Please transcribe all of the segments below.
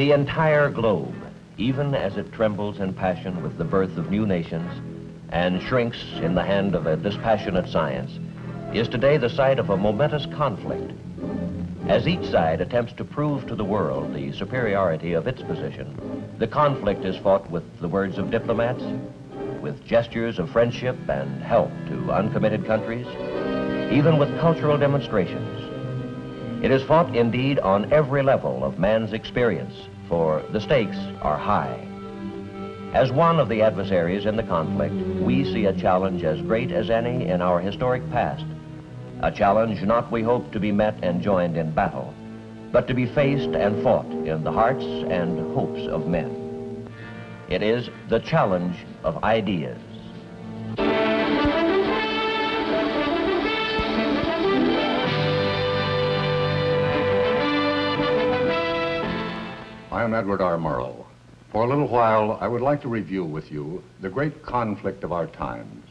The entire globe, even as it trembles in passion with the birth of new nations and shrinks in the hand of a dispassionate science, is today the site of a momentous conflict. As each side attempts to prove to the world the superiority of its position, the conflict is fought with the words of diplomats, with gestures of friendship and help to uncommitted countries, even with cultural demonstrations. It is fought indeed on every level of man's experience, for the stakes are high. As one of the adversaries in the conflict, we see a challenge as great as any in our historic past. A challenge not, we hope, to be met and joined in battle, but to be faced and fought in the hearts and hopes of men. It is the challenge of ideas. I am Edward R. Murrow. For a little while, I would like to review with you the great conflict of our times,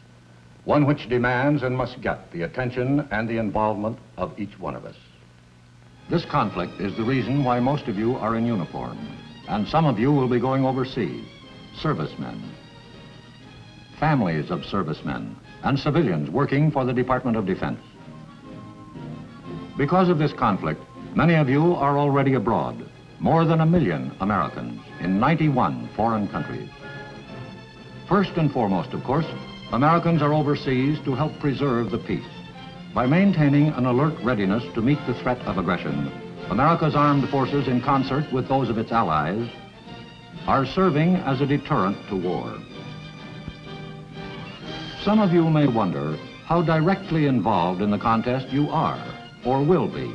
one which demands and must get the attention and the involvement of each one of us. This conflict is the reason why most of you are in uniform, and some of you will be going overseas, servicemen, families of servicemen, and civilians working for the Department of Defense. Because of this conflict, many of you are already abroad, more than 1 million Americans in 91 foreign countries. First and foremost, of course, Americans are overseas to help preserve the peace. By maintaining an alert readiness to meet the threat of aggression, America's armed forces, in concert with those of its allies, are serving as a deterrent to war. Some of you may wonder how directly involved in the contest you are, or will be.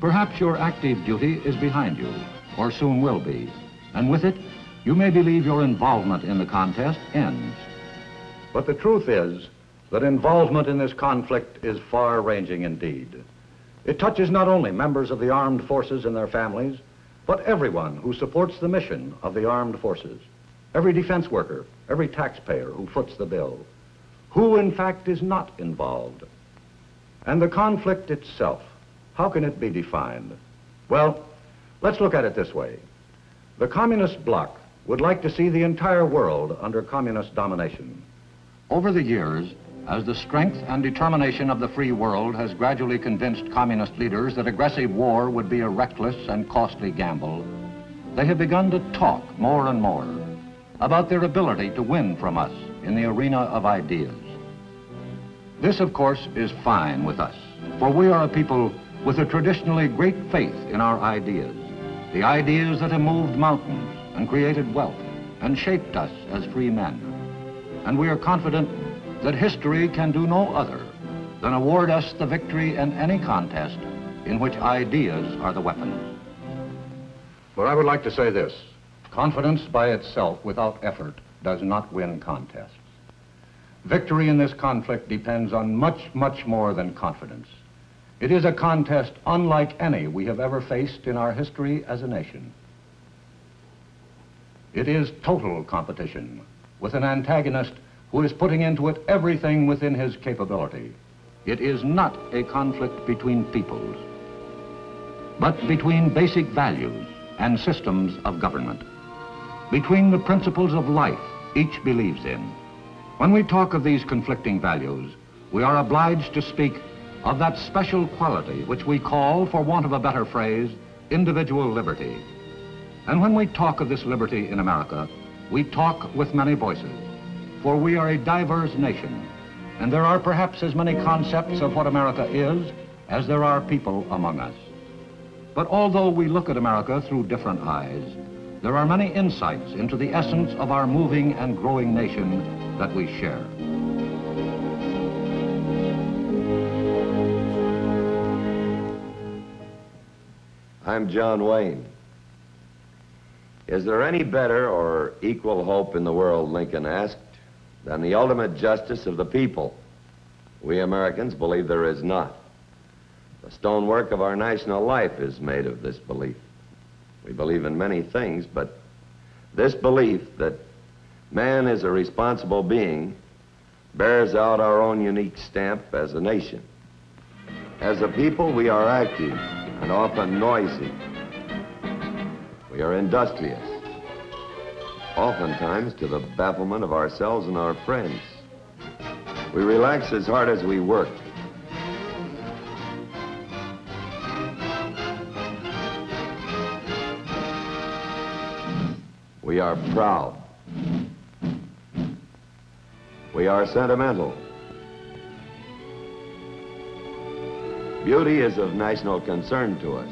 Perhaps your active duty is behind you, or soon will be, and with it, you may believe your involvement in the contest ends. But the truth is that involvement in this conflict is far-ranging indeed. It touches not only members of the armed forces and their families, but everyone who supports the mission of the armed forces, every defense worker, every taxpayer who foots the bill, who in fact is not involved. And the conflict itself, how can it be defined? Well, let's look at it this way. The communist bloc would like to see the entire world under communist domination. Over the years, as the strength and determination of the free world has gradually convinced communist leaders that aggressive war would be a reckless and costly gamble, they have begun to talk more and more about their ability to win from us in the arena of ideas. This, of course, is fine with us, for we are a people with a traditionally great faith in our ideas, the ideas that have moved mountains and created wealth and shaped us as free men. And we are confident that history can do no other than award us the victory in any contest in which ideas are the weapons. But I would like to say this: confidence by itself without effort does not win contests. Victory in this conflict depends on much, much more than confidence. It is a contest unlike any we have ever faced in our history as a nation. It is total competition with an antagonist who is putting into it everything within his capability. It is not a conflict between peoples, but between basic values and systems of government, between the principles of life each believes in. When we talk of these conflicting values, we are obliged to speak of that special quality which we call, for want of a better phrase, individual liberty. And when we talk of this liberty in America, we talk with many voices, for we are a diverse nation, and there are perhaps as many concepts of what America is as there are people among us. But although we look at America through different eyes, there are many insights into the essence of our moving and growing nation that we share. I'm John Wayne. Is there any better or equal hope in the world, Lincoln asked, than the ultimate justice of the people? We Americans believe there is not. The stonework of our national life is made of this belief. We believe in many things, but this belief that man is a responsible being bears out our own unique stamp as a nation. As a people, we are active and often noisy. We are industrious, oftentimes to the bafflement of ourselves and our friends. We relax as hard as we work. We are proud. We are sentimental. Beauty is of national concern to us.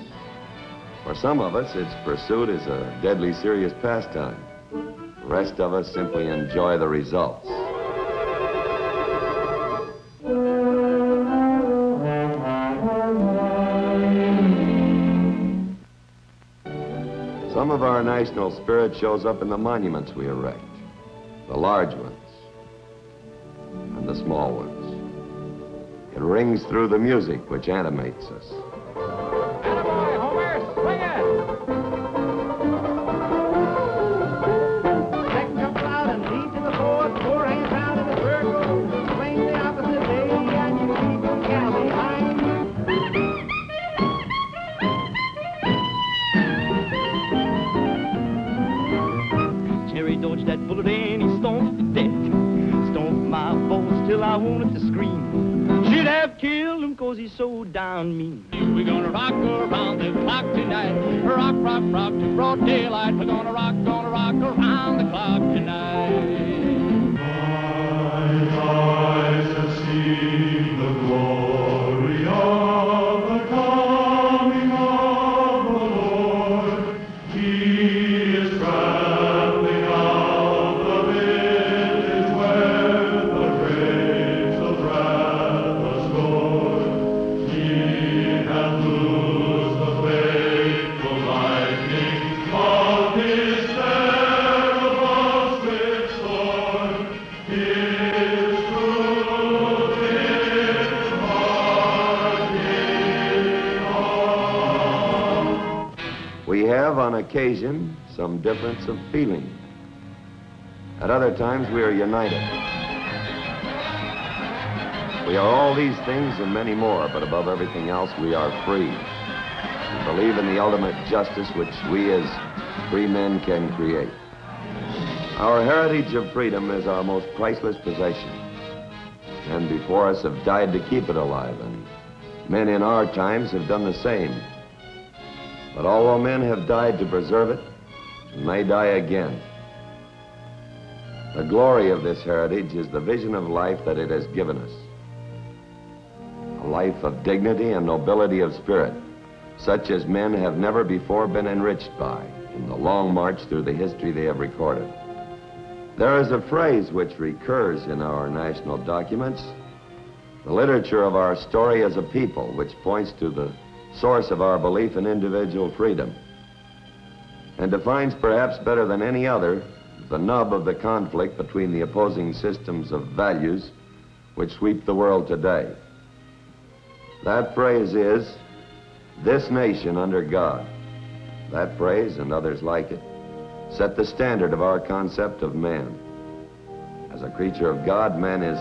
For some of us, its pursuit is a deadly serious pastime. The rest of us simply enjoy the results. Some of our national spirit shows up in the monuments we erect, the large ones and the small ones. It rings through the music which animates us. Attaboy, Homer, swing it! Second comes out and lead to the fourth, four hands out in a circle, swing the opposite way, and you keep the gal behind. Jerry dodged that bullet and he stomped the deck. Stomped my balls till I wanted to scream. Should have killed him 'cause he's so down mean. We're gonna rock around the clock tonight. Rock, rock, rock to broad daylight. We're gonna rock around the clock tonight. My eyes have seen the glory of the coming of the Lord. He is traveling out the village where the grapes of wrath are stored. He hath loosed the fateful lightning of his terrible swift sword. His truth is marching on. We have, on occasion, some difference of feeling. At other times, we are united. We are all these things and many more, but above everything else, we are free. We believe in the ultimate justice which we as free men can create. Our heritage of freedom is our most priceless possession. Men before us have died to keep it alive, and men in our times have done the same. But although men have died to preserve it, it may die again. The glory of this heritage is the vision of life that it has given us. A life of dignity and nobility of spirit, such as men have never before been enriched by in the long march through the history they have recorded. There is a phrase which recurs in our national documents, the literature of our story as a people, which points to the source of our belief in individual freedom, and defines perhaps better than any other the nub of the conflict between the opposing systems of values which sweep the world today. That phrase is, "This nation under God." That phrase and others like it set the standard of our concept of man. As a creature of God, man is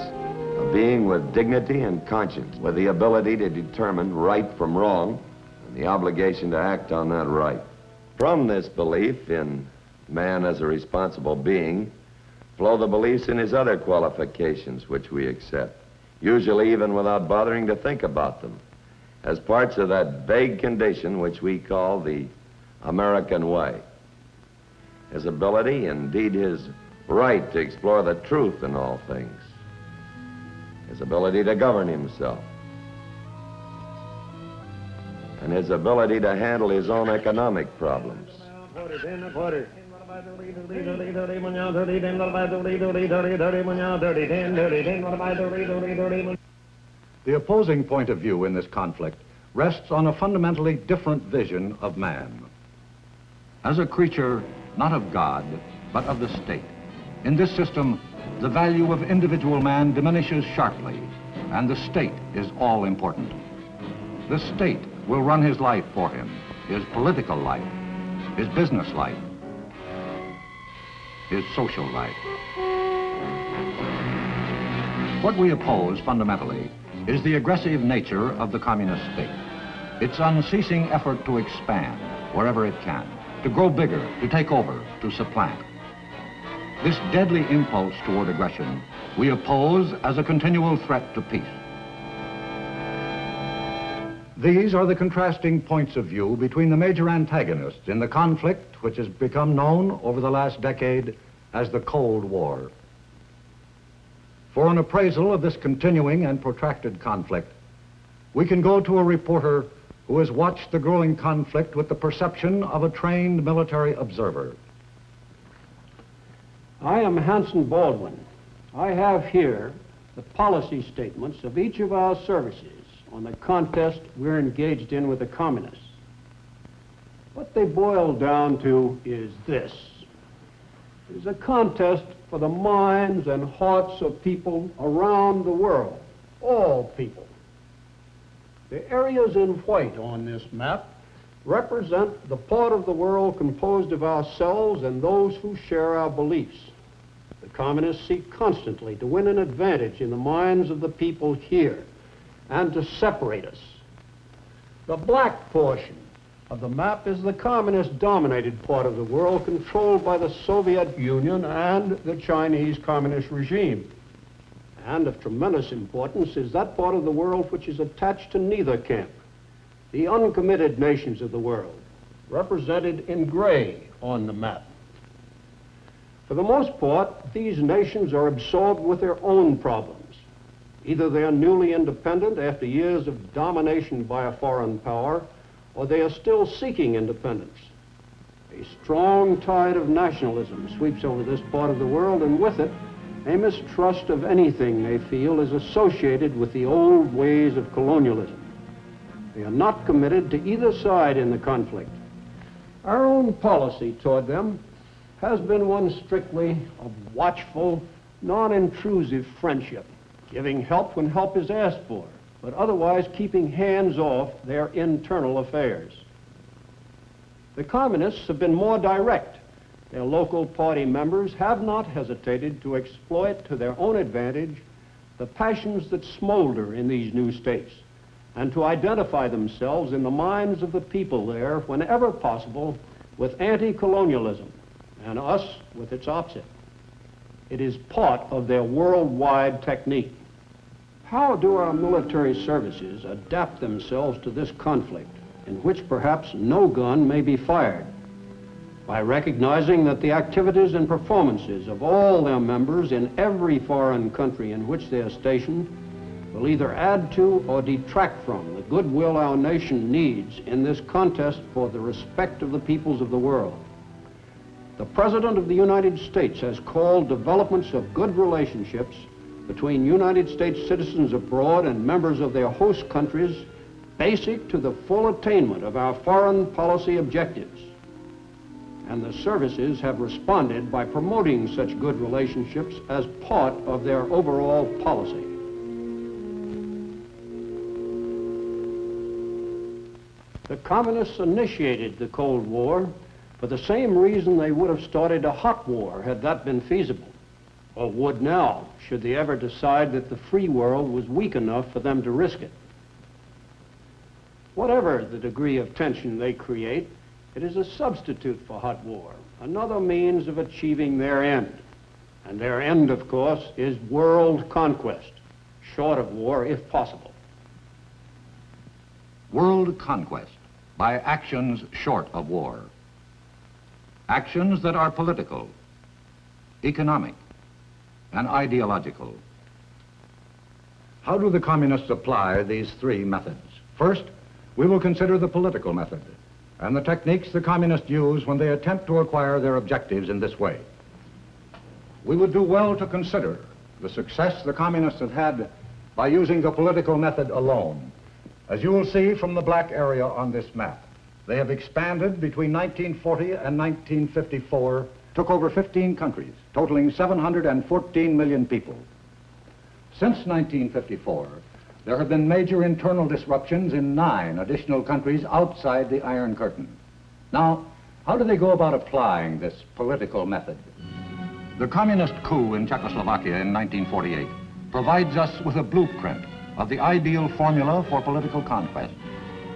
a being with dignity and conscience, with the ability to determine right from wrong and the obligation to act on that right. From this belief in man as a responsible being flow the beliefs in his other qualifications which we accept, usually even without bothering to think about them, as parts of that vague condition which we call the American way. His ability, indeed his right to explore the truth in all things, his ability to govern himself, and his ability to handle his own economic problems. The opposing point of view in this conflict rests on a fundamentally different vision of man. As a creature, not of God, but of the state. In this system, the value of individual man diminishes sharply, and the state is all important. The state will run his life for him, his political life, his business life, his social life. What we oppose fundamentally is the aggressive nature of the communist state, its unceasing effort to expand wherever it can, to grow bigger, to take over, to supplant. This deadly impulse toward aggression we oppose as a continual threat to peace. These are the contrasting points of view between the major antagonists in the conflict which has become known over the last decade as the Cold War. For an appraisal of this continuing and protracted conflict, we can go to a reporter who has watched the growing conflict with the perception of a trained military observer. I am Hanson Baldwin. I have here the policy statements of each of our services on the contest we're engaged in with the communists. What they boil down to is this. It is a contest for the minds and hearts of people around the world, all people. The areas in white on this map represent the part of the world composed of ourselves and those who share our beliefs. The communists seek constantly to win an advantage in the minds of the people here and to separate us. The black portion of the map is the communist-dominated part of the world controlled by the Soviet Union and the Chinese Communist regime. And of tremendous importance is that part of the world which is attached to neither camp, the uncommitted nations of the world, represented in gray on the map. For the most part, these nations are absorbed with their own problems. Either they are newly independent after years of domination by a foreign power, or they are still seeking independence. A strong tide of nationalism sweeps over this part of the world, and with it, a mistrust of anything they feel is associated with the old ways of colonialism. They are not committed to either side in the conflict. Our own policy toward them has been one strictly of watchful, non-intrusive friendship, giving help when help is asked for, but otherwise keeping hands off their internal affairs. The communists have been more direct. Their local party members have not hesitated to exploit to their own advantage the passions that smolder in these new states and to identify themselves in the minds of the people there whenever possible with anti-colonialism and us with its opposite. It is part of their worldwide technique. How do our military services adapt themselves to this conflict in which perhaps no gun may be fired? By recognizing that the activities and performances of all their members in every foreign country in which they are stationed will either add to or detract from the goodwill our nation needs in this contest for the respect of the peoples of the world. The President of the United States has called developments of good relationships between United States citizens abroad and members of their host countries basic to the full attainment of our foreign policy objectives. And the services have responded by promoting such good relationships as part of their overall policy. The communists initiated the Cold War for the same reason they would have started a hot war had that been feasible, or would now, should they ever decide that the free world was weak enough for them to risk it. Whatever the degree of tension they create, it is a substitute for hot war, another means of achieving their end. And their end, of course, is world conquest, short of war if possible. World conquest by actions short of war. Actions that are political, economic, and ideological. How do the communists apply these three methods? First, we will consider the political method and the techniques the communists use when they attempt to acquire their objectives in this way. We would do well to consider the success the communists have had by using the political method alone. As you will see from the black area on this map, they have expanded between 1940 and 1954, took over 15 countries, totaling 714 million people. Since 1954, there have been major internal disruptions in 9 additional countries outside the Iron Curtain. Now, how do they go about applying this political method? The communist coup in Czechoslovakia in 1948 provides us with a blueprint of the ideal formula for political conquest,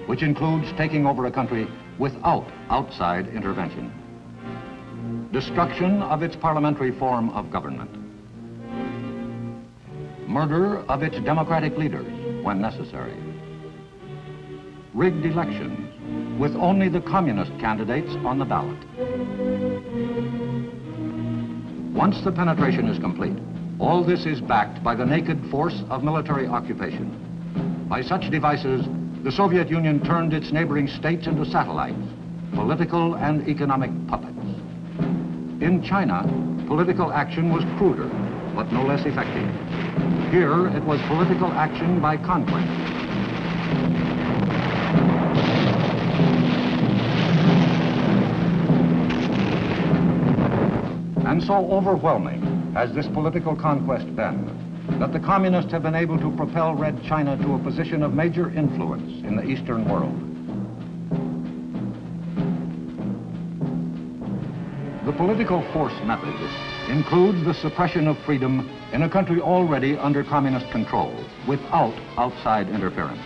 which includes taking over a country without outside intervention. Destruction of its parliamentary form of government. Murder of its democratic leaders when necessary. Rigged elections with only the communist candidates on the ballot. Once the penetration is complete, all this is backed by the naked force of military occupation. By such devices, the Soviet Union turned its neighboring states into satellites, political and economic puppets. In China, political action was cruder, but no less effective. Here, it was political action by conquest. And so overwhelming has this political conquest been that the communists have been able to propel Red China to a position of major influence in the Eastern world. The political force method includes the suppression of freedom in a country already under communist control, without outside interference.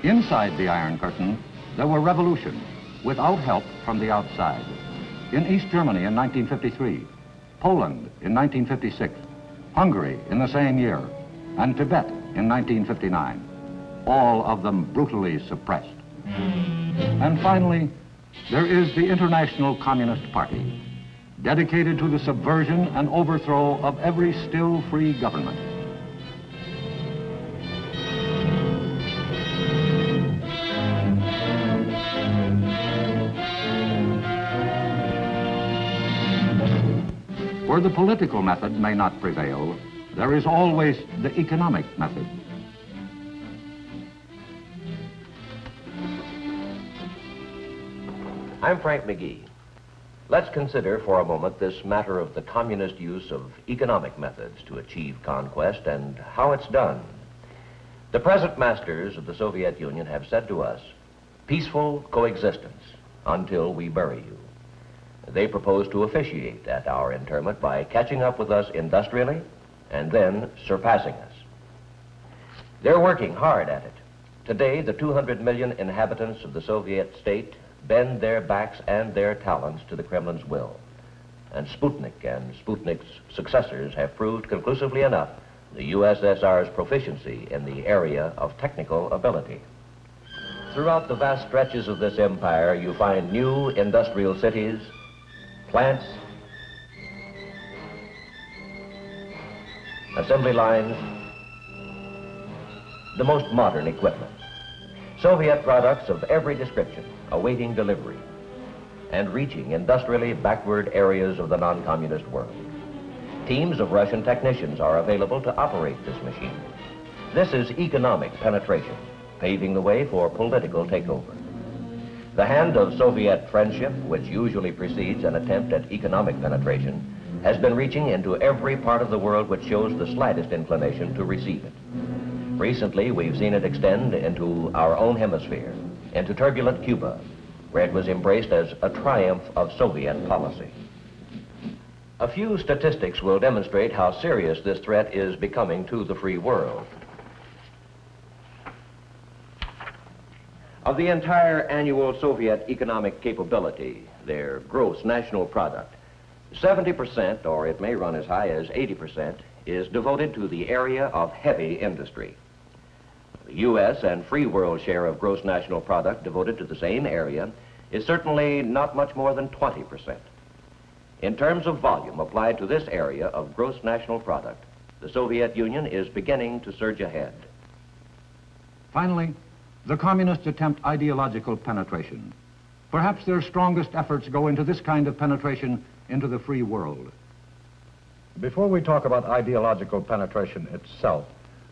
Inside the Iron Curtain, there were revolutions, without help from the outside. In East Germany in 1953, Poland in 1956, Hungary in the same year, and Tibet in 1959, all of them brutally suppressed. And finally, there is the International Communist Party, dedicated to the subversion and overthrow of every still free government. Where the political method may not prevail, there is always the economic method. I'm Frank McGee. Let's consider for a moment this matter of the communist use of economic methods to achieve conquest and how it's done. The present masters of the Soviet Union have said to us, peaceful coexistence until we bury you. They propose to officiate at our interment by catching up with us industrially and then surpassing us. They're working hard at it. Today, the 200 million inhabitants of the Soviet state bend their backs and their talents to the Kremlin's will. And Sputnik and Sputnik's successors have proved conclusively enough the USSR's proficiency in the area of technical ability. Throughout the vast stretches of this empire, you find new industrial cities, plants, assembly lines, the most modern equipment. Soviet products of every description awaiting delivery and reaching industrially backward areas of the non-communist world. Teams of Russian technicians are available to operate this machine. This is economic penetration, paving the way for political takeover. The hand of Soviet friendship, which usually precedes an attempt at economic penetration, has been reaching into every part of the world which shows the slightest inclination to receive it. Recently, we've seen it extend into our own hemisphere, into turbulent Cuba, where it was embraced as a triumph of Soviet policy. A few statistics will demonstrate how serious this threat is becoming to the free world. Of the entire annual Soviet economic capability, their gross national product, 70%, or it may run as high as 80%, is devoted to the area of heavy industry. The U.S. and free world share of gross national product devoted to the same area is certainly not much more than 20%. In terms of volume applied to this area of gross national product, the Soviet Union is beginning to surge ahead. Finally, the communists attempt ideological penetration. Perhaps their strongest efforts go into this kind of penetration into the free world. Before we talk about ideological penetration itself,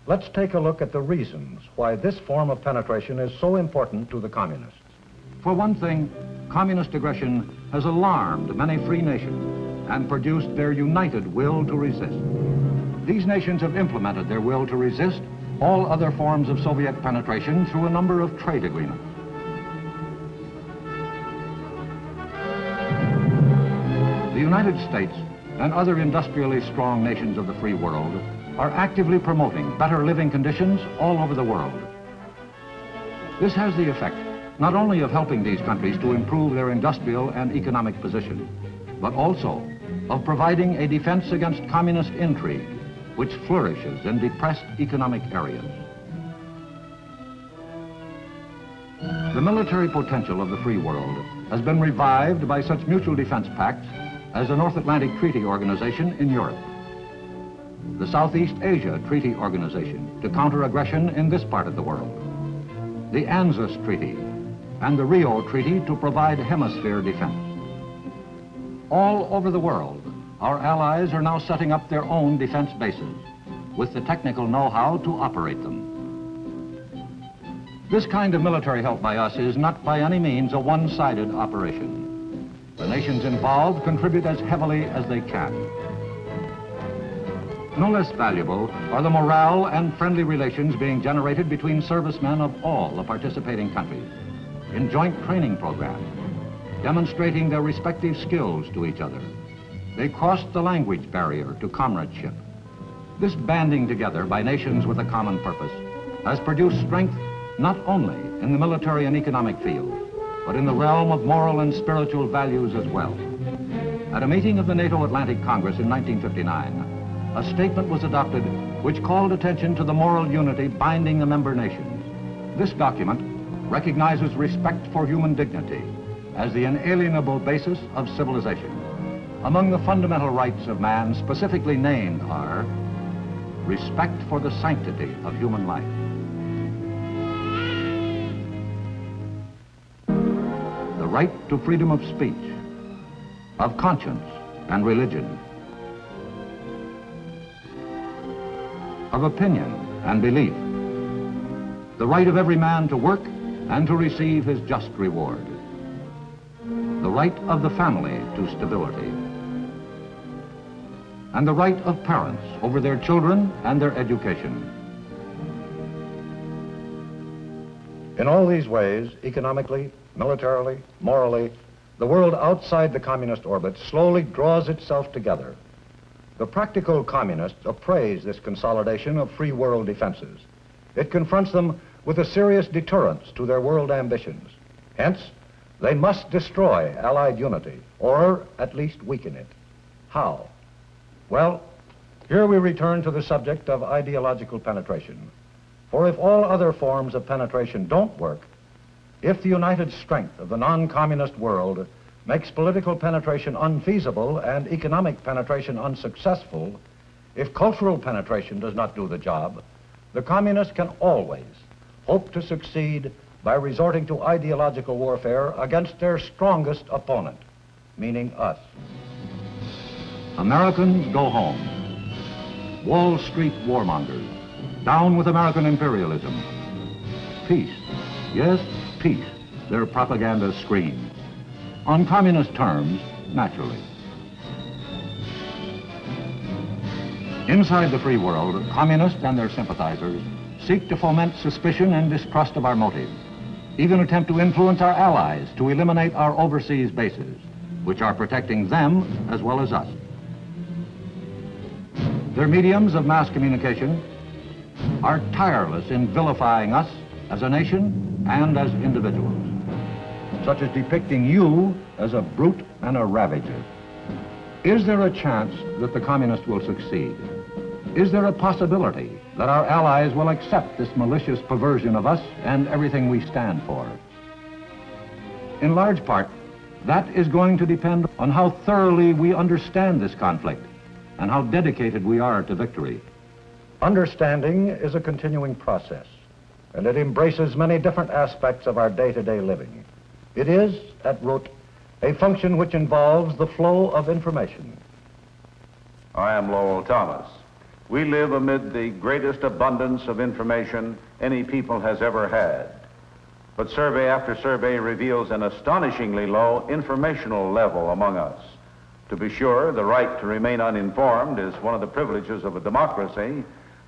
let's take a look at the reasons why this form of penetration is so important to the communists. For one thing, communist aggression has alarmed many free nations and produced their united will to resist. These nations have implemented their will to resist all other forms of Soviet penetration through a number of trade agreements. The United States and other industrially strong nations of the free world are actively promoting better living conditions all over the world. This has the effect not only of helping these countries to improve their industrial and economic position, but also of providing a defense against communist intrigue, which flourishes in depressed economic areas. The military potential of the free world has been revived by such mutual defense pacts as the North Atlantic Treaty Organization in Europe, the Southeast Asia Treaty Organization to counter aggression in this part of the world, the ANZUS Treaty, and the Rio Treaty to provide hemisphere defense. All over the world, our allies are now setting up their own defense bases with the technical know-how to operate them. This kind of military help by us is not by any means a one-sided operation. The nations involved contribute as heavily as they can. No less valuable are the morale and friendly relations being generated between servicemen of all the participating countries in joint training programs, demonstrating their respective skills to each other. They crossed the language barrier to comradeship. This banding together by nations with a common purpose has produced strength not only in the military and economic field, but in the realm of moral and spiritual values as well. At a meeting of the NATO Atlantic Congress in 1959, a statement was adopted which called attention to the moral unity binding the member nations. This document recognizes respect for human dignity as the inalienable basis of civilization. Among the fundamental rights of man specifically named are respect for the sanctity of human life, the right to freedom of speech, of conscience and religion, of opinion and belief, the right of every man to work and to receive his just reward, the right of the family to stability, and the right of parents over their children and their education. In all these ways, economically, militarily, morally, the world outside the communist orbit slowly draws itself together. The practical communists appraise this consolidation of free world defenses. It confronts them with a serious deterrence to their world ambitions. Hence, they must destroy Allied unity, or at least weaken it. How? Well, here we return to the subject of ideological penetration. For if all other forms of penetration don't work, if the united strength of the non-communist world makes political penetration unfeasible and economic penetration unsuccessful, if cultural penetration does not do the job, the communists can always hope to succeed by resorting to ideological warfare against their strongest opponent, meaning us. Americans go home. Wall Street warmongers, down with American imperialism. Peace, yes, peace, their propaganda screams. On communist terms, naturally. Inside the free world, communists and their sympathizers seek to foment suspicion and distrust of our motives, even attempt to influence our allies to eliminate our overseas bases, which are protecting them as well as us. Their mediums of mass communication are tireless in vilifying us as a nation and as individuals, such as depicting you as a brute and a ravager. Is there a chance that the communists will succeed? Is there a possibility that our allies will accept this malicious perversion of us and everything we stand for? In large part, that is going to depend on how thoroughly we understand this conflict and how dedicated we are to victory. Understanding is a continuing process, and it embraces many different aspects of our day-to-day living. It is, at root, a function which involves the flow of information. I am Lowell Thomas. We live amid the greatest abundance of information any people has ever had. But survey after survey reveals an astonishingly low informational level among us. To be sure, the right to remain uninformed is one of the privileges of a democracy,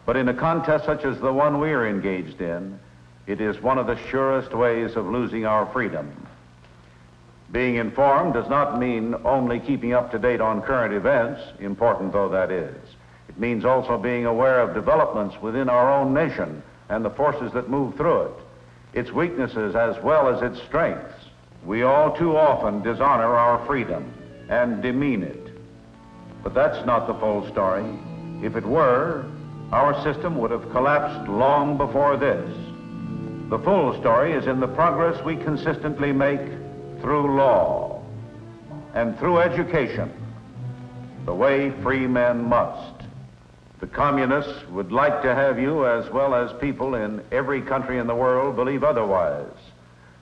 but in a contest such as the one we are engaged in, it is one of the surest ways of losing our freedom. Being informed does not mean only keeping up to date on current events, important though that is. It means also being aware of developments within our own nation and the forces that move through it. its weaknesses as well as its strengths, we all too often dishonor our freedom and demean it. But that's not the full story. If it were, our system would have collapsed long before this. The full story is in the progress we consistently make through law and through education, the way free men must. The communists would like to have you, as well as people in every country in the world, believe otherwise.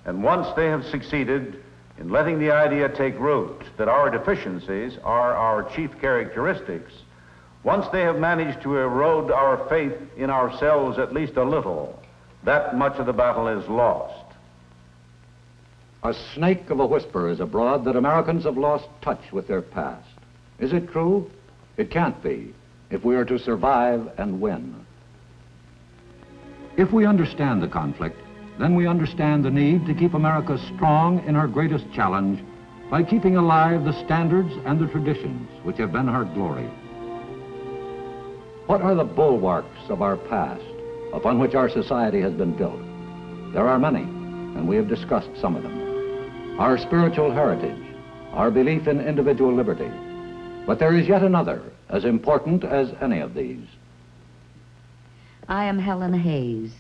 And once they have succeeded in letting the idea take root that our deficiencies are our chief characteristics, once they have managed to erode our faith in ourselves at least a little, that much of the battle is lost. A snake of a whisper is abroad that Americans have lost touch with their past. Is it true? It can't be, if we are to survive and win. If we understand the conflict, then we understand the need to keep America strong in her greatest challenge by keeping alive the standards and the traditions which have been her glory. What are the bulwarks of our past upon which our society has been built? There are many, and we have discussed some of them. Our spiritual heritage, our belief in individual liberty. But there is yet another, as important as any of these. I am Helen Hayes.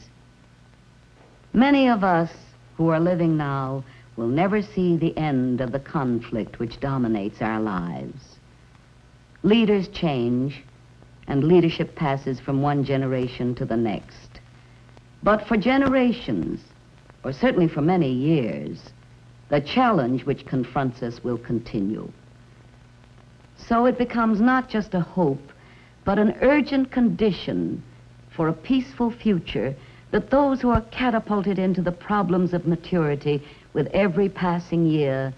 Many of us who are living now will never see the end of the conflict which dominates our lives. Leaders change, and leadership passes from one generation to the next. But for generations, or certainly for many years, the challenge which confronts us will continue. So it becomes not just a hope, but an urgent condition for a peaceful future that those who are catapulted into the problems of maturity with every passing year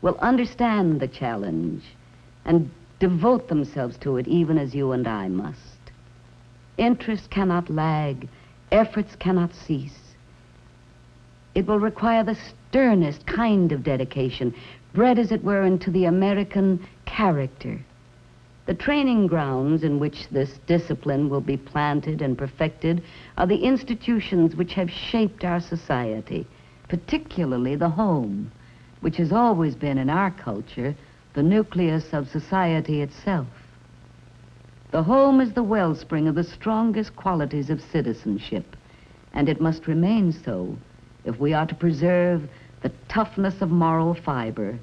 will understand the challenge and devote themselves to it even as you and I must. Interest cannot lag, efforts cannot cease. It will require the sternest kind of dedication, bred as it were into the American character. The training grounds in which this discipline will be planted and perfected are the institutions which have shaped our society, particularly the home, which has always been in our culture the nucleus of society itself. The home is the wellspring of the strongest qualities of citizenship, and it must remain so if we are to preserve the toughness of moral fiber,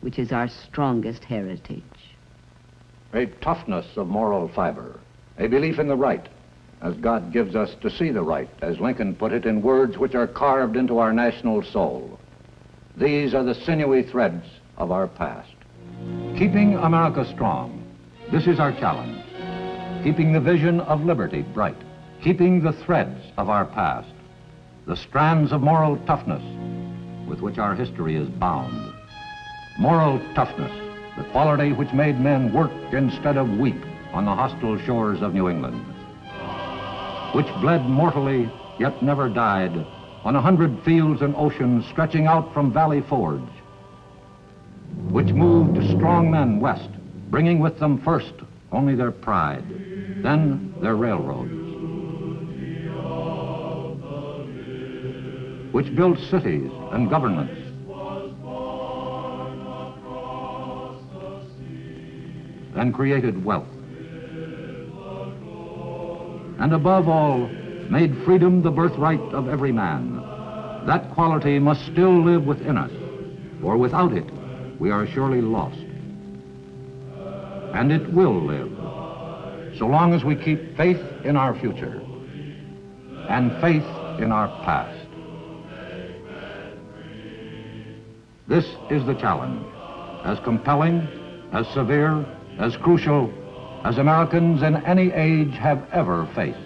which is our strongest heritage. A toughness of moral fiber, a belief in the right, as God gives us to see the right, as Lincoln put it in words which are carved into our national soul. These are the sinewy threads of our past. Keeping America strong, this is our challenge. Keeping the vision of liberty bright, keeping the threads of our past, the strands of moral toughness with which our history is bound. Moral toughness, the quality which made men work instead of weep on the hostile shores of New England, which bled mortally yet never died on 100 fields and oceans stretching out from Valley Forge, which moved strong men west, bringing with them first only their pride, then their railroads, which built cities and governments, and created wealth, and above all, made freedom the birthright of every man. That quality must still live within us, for without it, we are surely lost. And it will live, so long as we keep faith in our future and faith in our past. This is the challenge, as compelling, as severe, as crucial as Americans in any age have ever faced.